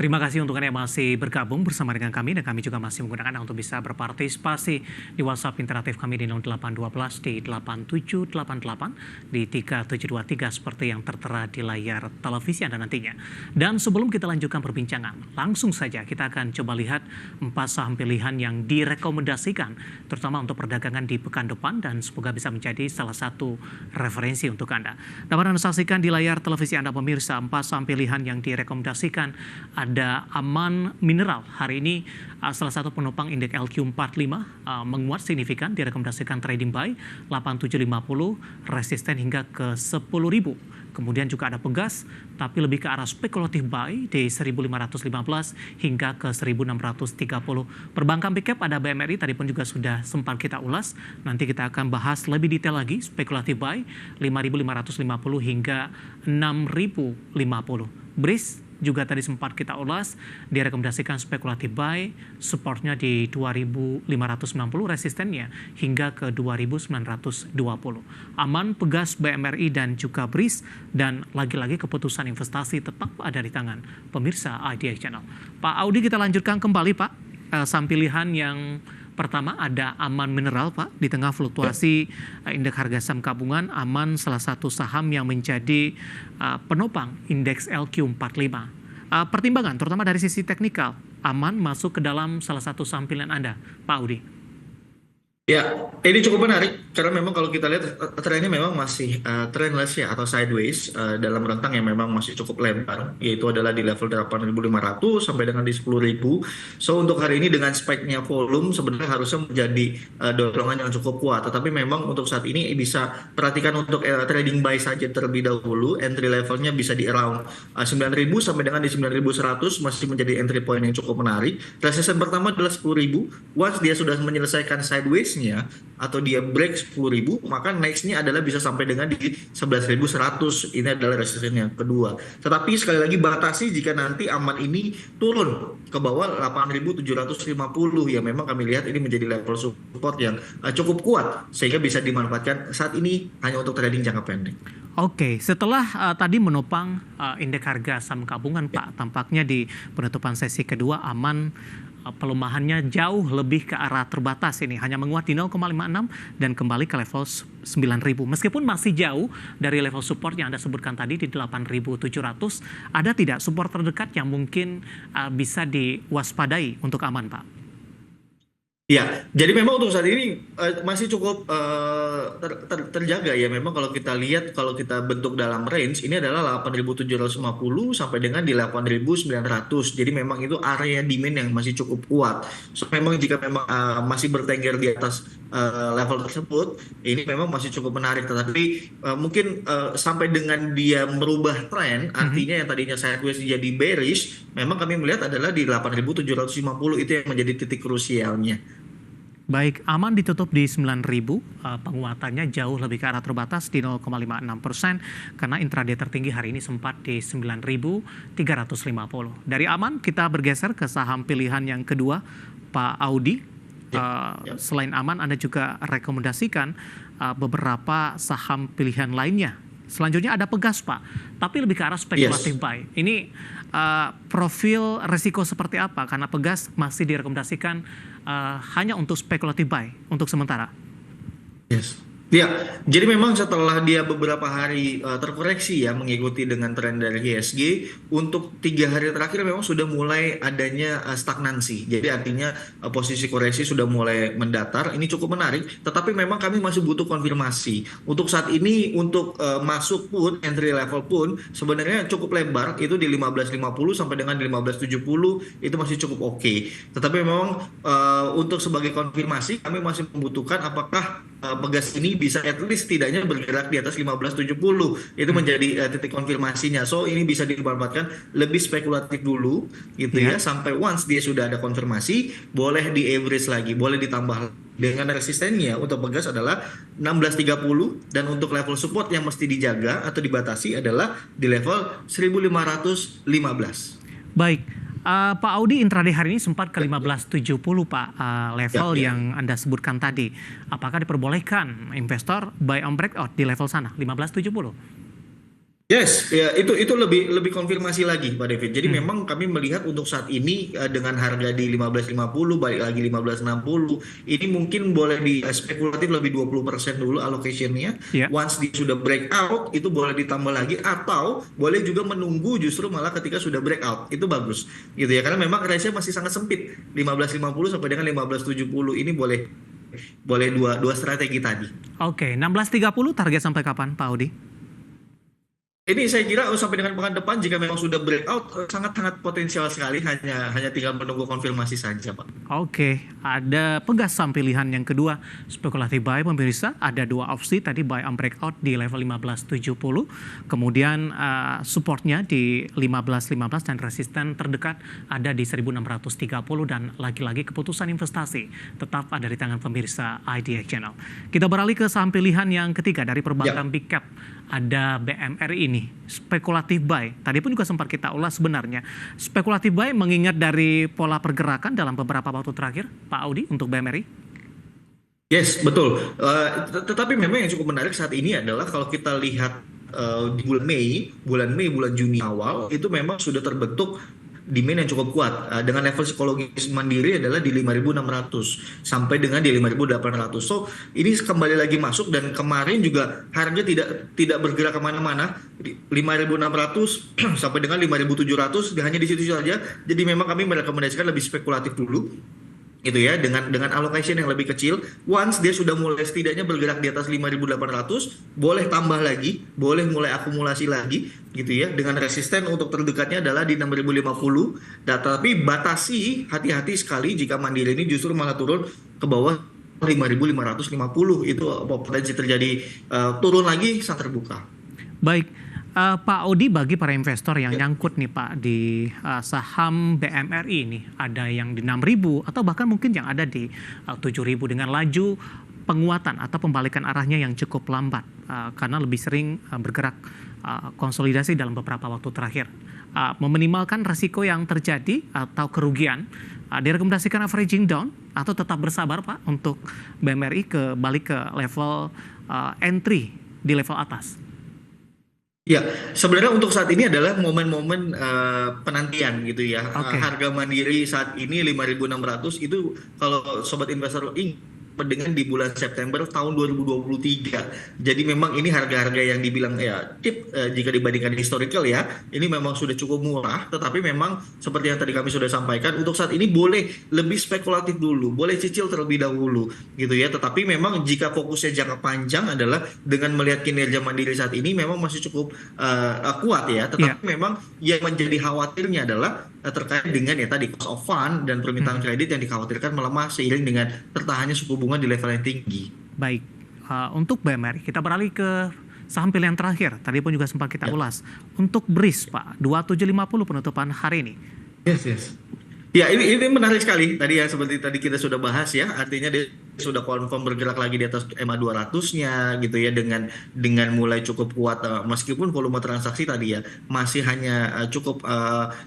Terima kasih untuk Anda yang masih bergabung bersama dengan kami dan kami juga masih menggunakan Anda untuk bisa berpartisipasi di WhatsApp interaktif kami di 0812 di 8788 di 3723 seperti yang tertera di layar televisi Anda nantinya. Dan sebelum kita lanjutkan perbincangan, langsung saja kita akan coba lihat 4 saham pilihan yang direkomendasikan terutama untuk perdagangan di pekan depan dan semoga bisa menjadi salah satu referensi untuk Anda. Dapat Anda saksikan di layar televisi Anda pemirsa 4 saham pilihan yang direkomendasikan. Ada Aman Mineral. Hari ini salah satu penopang indeks LQ45 menguat signifikan, direkomendasikan trading buy 8750, resisten hingga ke 10.000. Kemudian juga ada Pegas, tapi lebih ke arah spekulatif buy di 1515 hingga ke 1630. Perbankan big cap ada BMRI, tadi pun juga sudah sempat kita ulas. Nanti kita akan bahas lebih detail lagi, spekulatif buy 5550 hingga 6050. BRIS juga tadi sempat kita ulas, direkomendasikan spekulatif buy, supportnya di 2590, resistennya hingga ke 2920. Aman, Pegas, BMRI dan juga BRIS, dan lagi-lagi keputusan investasi tetap ada di tangan pemirsa IDX Channel. Pak Audi, kita lanjutkan kembali Pak, saham pilihan yang pertama ada Aman Mineral Pak. Di tengah fluktuasi indeks harga saham gabungan, Aman salah satu saham yang menjadi penopang indeks LQ45. Pertimbangan terutama dari sisi teknikal, Aman masuk ke dalam salah satu saham pilihan Anda, Pak Audi. Ya, ini cukup menarik karena memang kalau kita lihat trennya memang masih trendless ya atau sideways dalam rentang yang memang masih cukup lebar, yaitu adalah di level 8.500 sampai dengan di 10.000. So untuk hari ini dengan spike-nya volume sebenarnya harusnya menjadi dorongan yang cukup kuat. Tetapi memang untuk saat ini bisa perhatikan untuk trading buy saja terlebih dahulu. Entry levelnya bisa di around 9.000 sampai dengan di 9.100 masih menjadi entry point yang cukup menarik. Resistance pertama adalah 10.000. Once dia sudah menyelesaikan sideways atau dia break 10.000, maka next-nya adalah bisa sampai dengan di 11.100. Ini adalah resisten yang kedua. Tetapi sekali lagi batasi jika nanti Aman ini turun ke bawah 8.750 ya, memang kami lihat ini menjadi level support yang cukup kuat sehingga bisa dimanfaatkan saat ini hanya untuk trading jangka pendek. Oke, setelah tadi menopang indeks harga saham gabungan Pak, tampaknya di penutupan sesi kedua Aman pelemahannya jauh lebih ke arah terbatas ini, hanya menguat di 0,56 dan kembali ke level 9.000. Meskipun masih jauh dari level support yang Anda sebutkan tadi di 8.700, ada tidak support terdekat yang mungkin bisa diwaspadai untuk Aman, Pak? Ya, jadi memang untuk saat ini masih cukup terjaga ya. Memang kalau kita lihat, kalau kita bentuk dalam range, ini adalah 8.750 sampai dengan di 8.900. Jadi memang itu area demand yang masih cukup kuat. So memang jika memang masih bertengger di atas level tersebut, ini memang masih cukup menarik. Tetapi mungkin sampai dengan dia merubah tren, artinya yang tadinya sideways jadi bearish, memang kami melihat adalah di 8.750 itu yang menjadi titik krusialnya. Baik, Aman ditutup di 9.000, penguatannya jauh lebih ke arah terbatas di 0,56%, karena intraday tertinggi hari ini sempat di 9.350. Dari Aman kita bergeser ke saham pilihan yang kedua, Pak Audi. Selain Aman, Anda juga rekomendasikan beberapa saham pilihan lainnya. Selanjutnya ada Pegas Pak, tapi lebih ke arah spekulatif buy. Ini profil resiko seperti apa? Karena Pegas masih direkomendasikan hanya untuk spekulatif buy untuk sementara. Ya, jadi memang setelah dia beberapa hari terkoreksi ya mengikuti dengan tren dari IHSG, untuk 3 hari terakhir memang sudah mulai adanya stagnansi. Jadi artinya posisi koreksi sudah mulai mendatar. Ini cukup menarik, tetapi memang kami masih butuh konfirmasi. Untuk saat ini untuk masuk pun entry level pun sebenarnya cukup lebar, itu di 15.50 sampai dengan di 15.70 itu masih cukup oke. Tetapi memang untuk sebagai konfirmasi kami masih membutuhkan apakah Pegas ini bisa at least tidaknya bergerak di atas 15.70. Itu menjadi titik konfirmasinya. So ini bisa dimanfaatkan lebih spekulatif dulu gitu ya, sampai once dia sudah ada konfirmasi boleh di average lagi, boleh ditambah dengan resistennya untuk Pegas adalah 16.30, dan untuk level support yang mesti dijaga atau dibatasi adalah di level 1.515. Baik, Pak Audi, intraday hari ini sempat ke 15.70 Pak, level yang Anda sebutkan tadi. Apakah diperbolehkan investor buy on breakout di level sana, 15.70? Yes, ya itu lebih konfirmasi lagi Pak David. Jadi Hmm. memang kami melihat untuk saat ini dengan harga di 15.50 balik lagi 15.60 ini mungkin boleh di spekulatif lebih 20% dulu allocation-nya. Ya. Once dia sudah breakout itu boleh ditambah lagi atau boleh juga menunggu justru malah ketika sudah breakout. Itu bagus gitu ya. Karena memang range-nya masih sangat sempit. 15.50 sampai dengan 15.70 ini boleh boleh dua dua strategi tadi. Oke, 16.30 target sampai kapan Pak Audi? Ini saya kira sampai dengan pekan depan jika memang sudah breakout sangat-sangat potensial sekali hanya tinggal menunggu konfirmasi saja Pak. Oke, ada pegasam pilihan yang kedua, spekulatif buy pemirsa, ada dua opsi, tadi buy on breakout di level 15.70, kemudian supportnya di 15.15 dan resisten terdekat ada di 1.630 dan lagi-lagi keputusan investasi tetap ada di tangan pemirsa IDX Channel. Kita beralih ke saham pilihan yang ketiga dari perbankan Ya. big cap, ada BMRI ini, spekulatif buy. Tadi pun juga sempat kita ulas sebenarnya. Spekulatif buy mengingat dari pola pergerakan dalam beberapa waktu terakhir, Pak Audi, untuk BMRI? Yes, betul. Tetapi memang yang cukup menarik saat ini adalah kalau kita lihat di bulan Mei, bulan Juni awal itu memang sudah terbentuk demand yang cukup kuat dengan level psikologis mandiri adalah di 5.600 sampai dengan di 5.800. So ini kembali lagi masuk dan kemarin juga harga tidak bergerak kemana-mana 5.600 sampai dengan 5.700 hanya di situ saja. Jadi memang kami merekomendasikan lebih spekulatif dulu gitu ya dengan allocation yang lebih kecil. Once dia sudah mulai setidaknya bergerak di atas 5.800 boleh tambah lagi, boleh mulai akumulasi lagi gitu ya, dengan resisten untuk terdekatnya adalah di 6.050. Tapi batasi hati-hati sekali jika Mandiri ini justru malah turun ke bawah 5.550 itu potensi terjadi turun lagi sangat terbuka. Baik, Pak Audi, bagi para investor yang nyangkut nih Pak di saham BMRI ini, ada yang di 6.000 atau bahkan mungkin yang ada di 7.000 dengan laju penguatan atau pembalikan arahnya yang cukup lambat karena lebih sering bergerak konsolidasi dalam beberapa waktu terakhir. Meminimalkan risiko yang terjadi atau kerugian, direkomendasikan averaging down atau tetap bersabar Pak untuk BMRI balik ke level entry di level atas. Ya, sebenarnya untuk saat ini adalah momen-momen penantian gitu ya. Oke. Harga Mandiri saat ini 5.600 itu kalau sobat investor dengan di bulan September tahun 2023. Jadi memang ini harga-harga yang dibilang ya tip jika dibandingkan historical ya, ini memang sudah cukup murah, tetapi memang seperti yang tadi kami sudah sampaikan untuk saat ini boleh lebih spekulatif dulu, boleh cicil terlebih dahulu gitu ya. Tetapi memang jika fokusnya jangka panjang adalah dengan melihat kinerja Mandiri saat ini memang masih cukup kuat ya, tetapi memang yang menjadi khawatirnya adalah terkait dengan ya tadi cost of fund dan permintaan kredit yang dikhawatirkan melemah seiring dengan tertahannya suku bunga di level yang tinggi. Baik, untuk BMRI kita beralih ke saham pilihan terakhir. Tadi pun juga sempat kita ulas. Untuk BRIS Pak, 2750 penutupan hari ini. Yes. Ya, ini menarik sekali. Tadi ya seperti tadi kita sudah bahas ya, artinya dia sudah confirm bergerak lagi di atas EMA 200-nya gitu ya dengan mulai cukup kuat meskipun volume transaksi tadi ya masih hanya cukup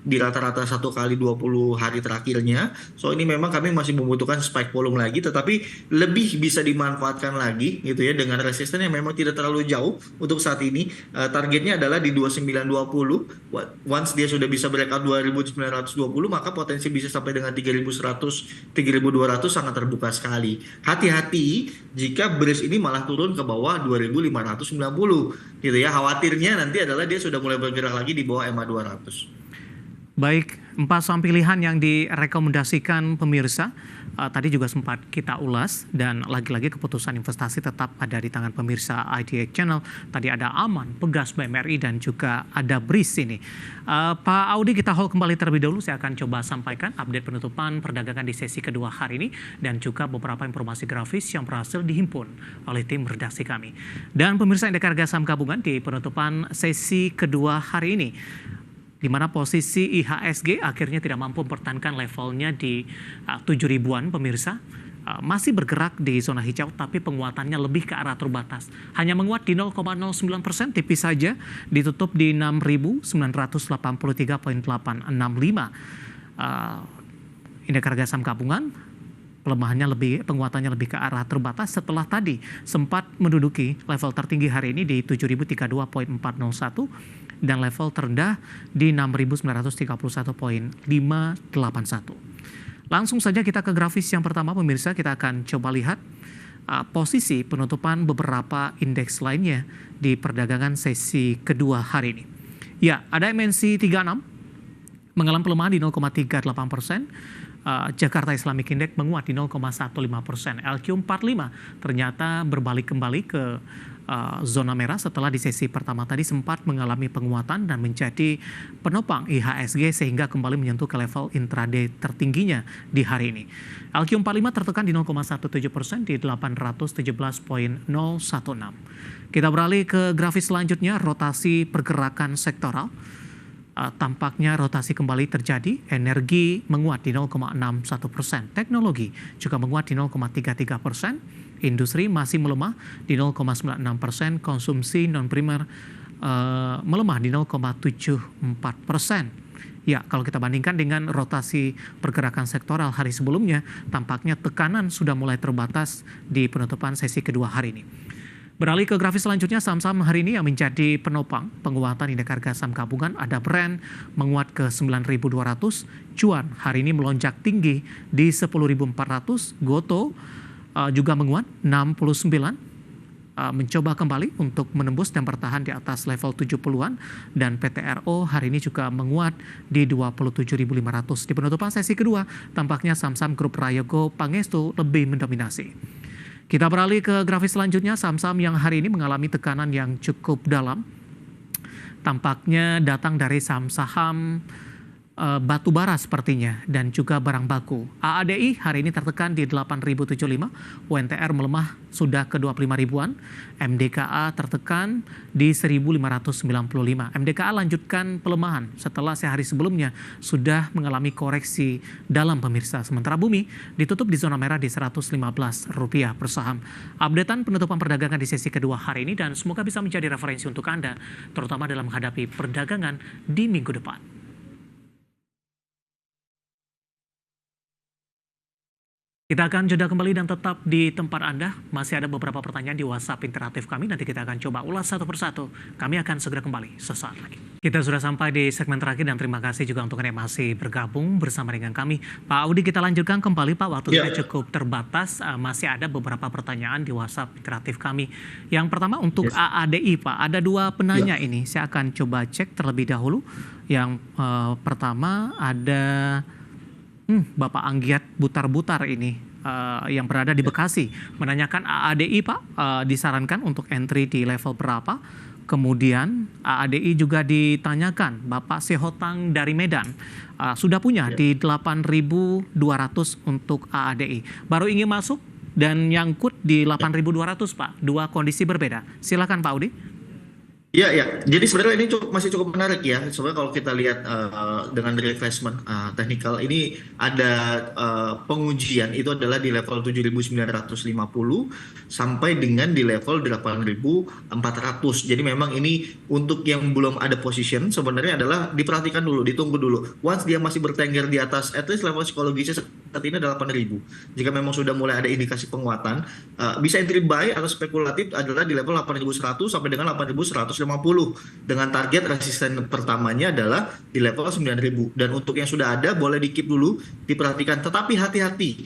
di rata-rata 1 kali 20 hari terakhirnya. So ini memang kami masih membutuhkan spike volume lagi tetapi lebih bisa dimanfaatkan lagi gitu ya dengan resisten yang memang tidak terlalu jauh untuk saat ini. Targetnya adalah di 2920. Once dia sudah bisa breakout 2920 maka potensi bisa sampai dengan 3.100, 3.200 sangat terbuka sekali. Hati-hati jika BRIS ini malah turun ke bawah 2.590 gitu ya. Khawatirnya nanti adalah dia sudah mulai bergerak lagi di bawah EMA 200. Baik, 4 saham pilihan yang direkomendasikan pemirsa tadi juga sempat kita ulas dan lagi-lagi keputusan investasi tetap ada di tangan pemirsa IDX Channel. Tadi ada Aman, Pegas, BMRI dan juga ada BRIS ini. Pak Audi, kita hold kembali terlebih dahulu. Saya akan coba sampaikan update penutupan perdagangan di sesi kedua hari ini dan juga beberapa informasi grafis yang berhasil dihimpun oleh tim redaksi kami. Dan pemirsa Indeks Harga Saham Gabungan di penutupan sesi kedua hari ini, di mana posisi IHSG akhirnya tidak mampu mempertahankan levelnya di 7.000-an pemirsa. Masih bergerak di zona hijau tapi penguatannya lebih ke arah terbatas. Hanya menguat di 0,09%, tipis saja, ditutup di 6.983,865. Indeks harga saham gabungan penguatannya lebih ke arah terbatas setelah tadi sempat menduduki level tertinggi hari ini di 7.032.401 dan level terendah di 6.931.581. Langsung saja kita ke grafis yang pertama pemirsa, kita akan coba lihat posisi penutupan beberapa indeks lainnya di perdagangan sesi kedua hari ini. Ya, ada MNC 36 mengalami pelemahan di 0,38%. Jakarta Islamic Index menguat di 0,15%. LQ45 ternyata berbalik kembali ke zona merah setelah di sesi pertama tadi sempat mengalami penguatan dan menjadi penopang IHSG sehingga kembali menyentuh ke level intraday tertingginya di hari ini. LQ45 tertekan di 0,17% di 817.016. Kita beralih ke grafis selanjutnya, rotasi pergerakan sektoral. Tampaknya rotasi kembali terjadi, energi menguat di 0,61%, teknologi juga menguat di 0,33%, industri masih melemah di 0,96%, konsumsi non-primer melemah di 0,74%. Ya, kalau kita bandingkan dengan rotasi pergerakan sektoral hari sebelumnya, tampaknya tekanan sudah mulai terbatas di penutupan sesi kedua hari ini. Beralih ke grafis selanjutnya, saham-saham hari ini yang menjadi penopang penguatan indeks harga saham gabungan ada Brent menguat ke 9.200, cuan hari ini melonjak tinggi di 10.400, Goto juga menguat 69, mencoba kembali untuk menembus dan bertahan di atas level 70-an, dan PTRO hari ini juga menguat di 27.500. Di penutupan sesi kedua, tampaknya saham-saham grup Prayogo Pangestu lebih mendominasi. Kita beralih ke grafis selanjutnya, saham-saham yang hari ini mengalami tekanan yang cukup dalam. Tampaknya datang dari saham-saham batu bara sepertinya dan juga barang baku. AADI hari ini tertekan di 8.075, UNTR melemah sudah ke 25 ribuan, MDKA tertekan di 1.595. MDKA lanjutkan pelemahan setelah sehari sebelumnya sudah mengalami koreksi dalam pemirsa. Sementara Bumi ditutup di zona merah di Rp115 per saham. Updatean penutupan perdagangan di sesi kedua hari ini dan semoga bisa menjadi referensi untuk Anda, terutama dalam menghadapi perdagangan di minggu depan. Kita akan jeda kembali dan tetap di tempat Anda. Masih ada beberapa pertanyaan di WhatsApp interaktif kami. Nanti kita akan coba ulas satu persatu. Kami akan segera kembali sesaat lagi. Kita sudah sampai di segmen terakhir dan terima kasih juga untuk Anda yang masih bergabung bersama dengan kami. Pak Audi, kita lanjutkan kembali Pak. Waktu kita cukup terbatas. Masih ada beberapa pertanyaan di WhatsApp interaktif kami. Yang pertama untuk AADI Pak. Ada dua penanya ini. Saya akan coba cek terlebih dahulu. Yang pertama ada Bapak Anggiat Butar-Butar ini yang berada di Bekasi menanyakan AADI Pak disarankan untuk entry di level berapa. Kemudian AADI juga ditanyakan Bapak Sehotang dari Medan sudah punya di 8.200 untuk AADI, baru ingin masuk dan nyangkut di 8.200 Pak. Dua kondisi berbeda. Silakan Pak Audi. Ya, ya. Jadi sebenarnya ini masih cukup menarik ya. Sebenarnya kalau kita lihat dengan retracement technical ini ada pengujian itu adalah di level 7.950 sampai dengan di level 8.400. Jadi memang ini untuk yang belum ada position sebenarnya adalah diperhatikan dulu, ditunggu dulu. Once dia masih bertengger di atas, at least level psikologisnya saat ini adalah 8.000. Jika memang sudah mulai ada indikasi penguatan, bisa entry buy atau spekulatif adalah di level 8.100 sampai dengan 8.150 dengan target resisten pertamanya adalah di level 9.000. Dan untuk yang sudah ada boleh di keep dulu, diperhatikan, tetapi hati-hati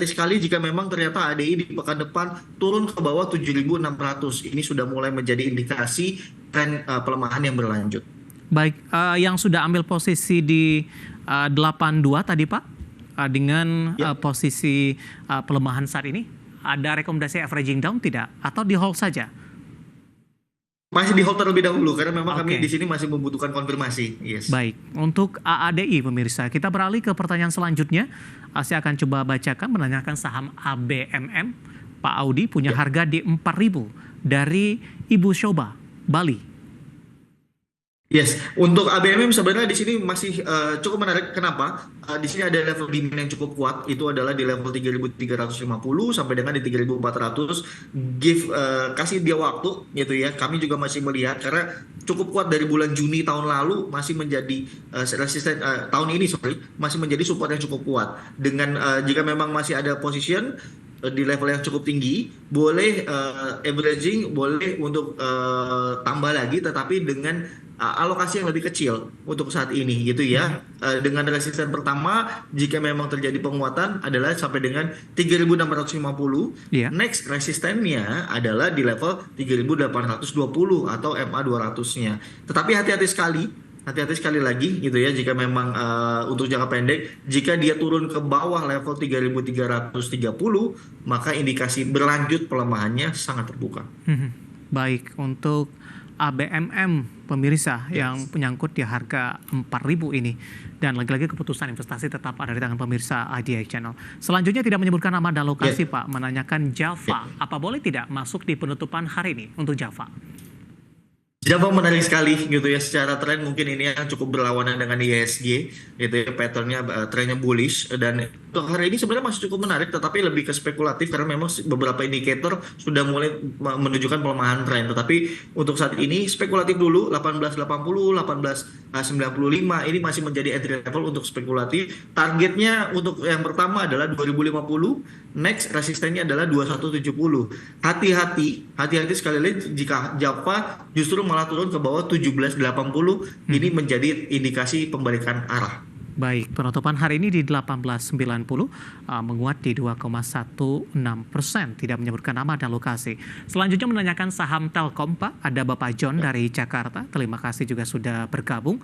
sekali jika memang ternyata ADI di pekan depan turun ke bawah 7.600. Ini sudah mulai menjadi indikasi tren pelemahan yang berlanjut. Baik, yang sudah ambil posisi di 82 tadi Pak, dengan posisi pelemahan saat ini, ada rekomendasi averaging down tidak? Atau di hold saja? Masih di hold terlebih dahulu karena memang kami di sini masih membutuhkan konfirmasi. Yes. Baik, untuk AADI pemirsa, kita beralih ke pertanyaan selanjutnya. Saya akan coba bacakan, menanyakan saham ABMM. Pak Audi punya harga di 4.000 dari Ibu Shoba, Bali. Yes, untuk ABMM sebenarnya di sini masih cukup menarik. Kenapa? Di sini ada level demand yang cukup kuat. Itu adalah di level 3.350 sampai dengan di 3.400. Kasih dia waktu, gitu ya. Kami juga masih melihat karena cukup kuat dari bulan Juni tahun lalu, masih menjadi resisten tahun ini, sorry, masih menjadi support yang cukup kuat. Dengan jika memang masih ada position di level yang cukup tinggi, boleh averaging, boleh untuk tambah lagi, tetapi dengan alokasi yang lebih kecil untuk saat ini gitu ya. Dengan resisten pertama, jika memang terjadi penguatan adalah sampai dengan 3.650. Iya. Next resistennya adalah di level 3.820 atau MA 200-nya. Tetapi hati-hati sekali lagi gitu ya, jika memang untuk jangka pendek, jika dia turun ke bawah level 3.330, maka indikasi berlanjut pelemahannya sangat terbuka. Baik, untuk ABMM pemirsa yang menyangkut di harga 4.000 ini, dan lagi-lagi keputusan investasi tetap ada di tangan pemirsa IDX Channel. Selanjutnya tidak menyebutkan nama dan lokasi Pak, menanyakan Java, apa boleh tidak masuk di penutupan hari ini untuk Java? Java menarik sekali gitu ya, secara tren mungkin ini yang cukup berlawanan dengan IHSG gitu ya, patternnya trennya bullish, dan untuk hari ini sebenarnya masih cukup menarik, tetapi lebih ke spekulatif karena memang beberapa indikator sudah mulai menunjukkan pelemahan tren. Tetapi untuk saat ini spekulatif dulu, 1880, 1895 ini masih menjadi entry level untuk spekulatif. Targetnya untuk yang pertama adalah 2050, next resistennya adalah 2170. Hati-hati sekali lagi jika Java justru malah turun ke bawah 1780, ini menjadi indikasi pembalikan arah. Baik, penutupan hari ini di 1890 menguat di 2,16%, tidak menyebutkan nama dan lokasi. Selanjutnya menanyakan saham Telkom Pak, ada Bapak John dari Jakarta, terima kasih juga sudah bergabung.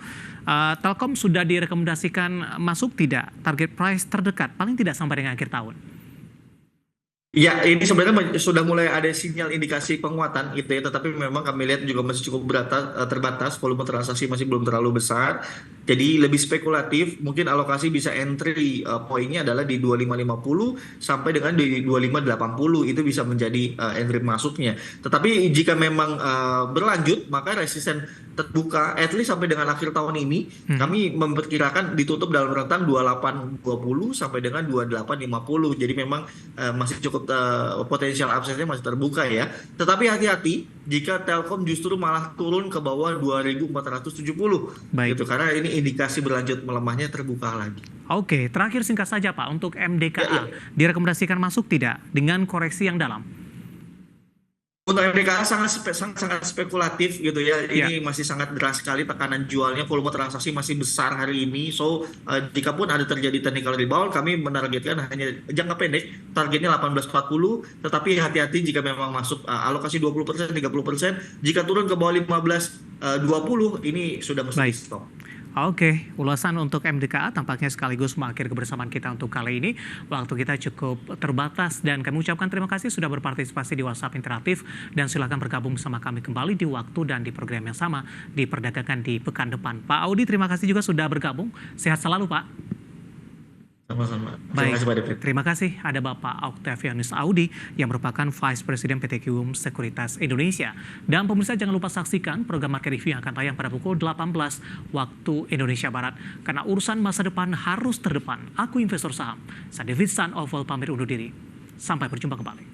Telkom sudah direkomendasikan masuk tidak? Target price terdekat, paling tidak sampai dengan akhir tahun. Ya, ini sebenarnya sudah mulai ada sinyal indikasi penguatan gitu ya, tetapi memang kami lihat juga masih cukup terbatas, volume transaksi masih belum terlalu besar. Jadi lebih spekulatif, mungkin alokasi bisa entry poinnya adalah di 2550 sampai dengan di 2580, itu bisa menjadi entry masuknya. Tetapi jika memang berlanjut, maka resisten terbuka at least sampai dengan akhir tahun ini. Kami memperkirakan ditutup dalam rentang 2820 sampai dengan 2850. Jadi memang masih cukup potensial upside-nya masih terbuka ya. Tetapi hati-hati jika Telkom justru malah turun ke bawah 2470. Baik. Gitu, karena ini indikasi berlanjut melemahnya terbuka lagi. Oke, terakhir singkat saja Pak, untuk MDKA direkomendasikan masuk tidak dengan koreksi yang dalam? Untuk MDKA sangat spekulatif gitu ya. Ini masih sangat deras sekali tekanan jualnya, volume transaksi masih besar hari ini. So jika pun ada terjadi technical rebound, kami menargetkan hanya jangka pendek, targetnya 1840. Tetapi hati-hati jika memang masuk alokasi 20%, 30%. Jika turun ke bawah 15-20, ini sudah mesti stop. Oke, ulasan untuk MDKA tampaknya sekaligus mengakhiri kebersamaan kita untuk kali ini. Waktu kita cukup terbatas dan kami ucapkan terima kasih sudah berpartisipasi di WhatsApp Interaktif, dan silakan bergabung bersama kami kembali di waktu dan di program yang sama di Perdagangan di pekan depan. Pak Audi, terima kasih juga sudah bergabung. Sehat selalu Pak. Sama-sama. Baik, terima kasih. Ada Bapak Octavianus Audi yang merupakan Vice President PT Kiwum Sekuritas Indonesia. Dan pemirsa jangan lupa saksikan program Market Review yang akan tayang pada pukul 18 waktu Indonesia Barat. Karena urusan masa depan harus terdepan. Aku investor saham. Saya David San Oval pamit undur diri. Sampai berjumpa kembali.